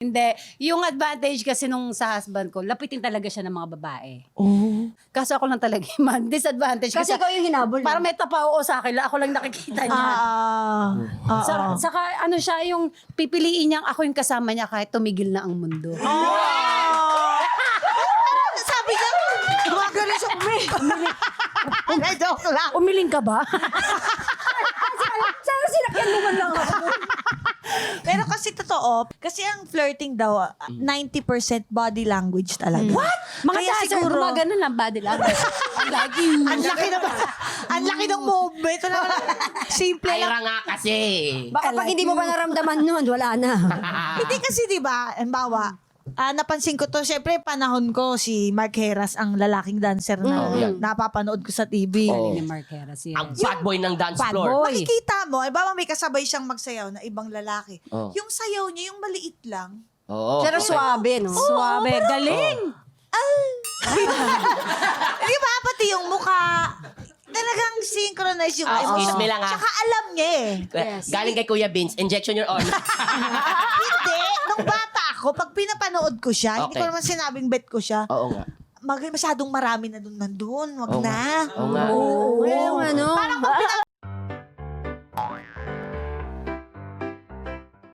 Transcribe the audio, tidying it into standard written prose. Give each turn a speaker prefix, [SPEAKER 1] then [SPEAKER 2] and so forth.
[SPEAKER 1] Hindi. Yung advantage kasi nung sa husband ko, lapitin talaga siya ng mga babae.
[SPEAKER 2] Oh.
[SPEAKER 1] Kaso ako lang talaga yung man. Disadvantage.
[SPEAKER 3] Kasi ikaw yung hinabol.
[SPEAKER 1] Parang may tapao sa akin. Ako lang nakikita niya. Saka ano siya, yung pipiliin niyang ako yung kasama niya kahit tumigil na ang mundo.
[SPEAKER 2] Sabi niya, gumagano siya joke lang.
[SPEAKER 1] Umiling ka ba?
[SPEAKER 3] Sana sinakyan mo man lang ako.
[SPEAKER 2] Pero kasi totoo, kasi ang flirting daw, 90% body language talaga.
[SPEAKER 1] What? Mga
[SPEAKER 2] Kaya
[SPEAKER 1] dancer,
[SPEAKER 2] siguro,
[SPEAKER 1] gumagano lang body language. I love you.
[SPEAKER 2] ang laki na ba? Ang laki ng movement. Simple lang.
[SPEAKER 4] Ira nga kasi.
[SPEAKER 3] Baka pag hindi mo pa naramdaman nun, wala na.
[SPEAKER 2] Hindi kasi diba, halimbawa, napansin ko to, syempre panahon ko si Mark Heras ang lalaking dancer na
[SPEAKER 4] yan.
[SPEAKER 2] napapanood ko sa TV.
[SPEAKER 4] Oh.
[SPEAKER 1] Ni Mark Heras yan.
[SPEAKER 4] Ang bad boy ng dance
[SPEAKER 1] Bad
[SPEAKER 4] floor.
[SPEAKER 1] boy.
[SPEAKER 2] Makikita mo, halimbawa may kasabay siyang magsayaw na ibang lalaki.
[SPEAKER 4] Oh.
[SPEAKER 2] Yung sayaw niya, yung maliit lang.
[SPEAKER 4] Oo.
[SPEAKER 3] Pero suabe, no?
[SPEAKER 1] Suabe. Galing.
[SPEAKER 2] Di ba? Pati yung mukha, talagang synchronize yung
[SPEAKER 4] Excuse me lang,
[SPEAKER 2] Tsaka alam niya eh.
[SPEAKER 4] Galing kay Kuya Vince, injection your on.
[SPEAKER 2] Hindi, nung bata ako, pag pinapanood ko siya, hindi
[SPEAKER 4] Okay.
[SPEAKER 2] ko naman sinabing bet ko siya,
[SPEAKER 4] Oo nga.
[SPEAKER 2] masyadong marami na nandun. Wag
[SPEAKER 4] Oo
[SPEAKER 2] na.
[SPEAKER 4] nga. Oo nga.
[SPEAKER 3] Oo, ano?
[SPEAKER 2] Parang pag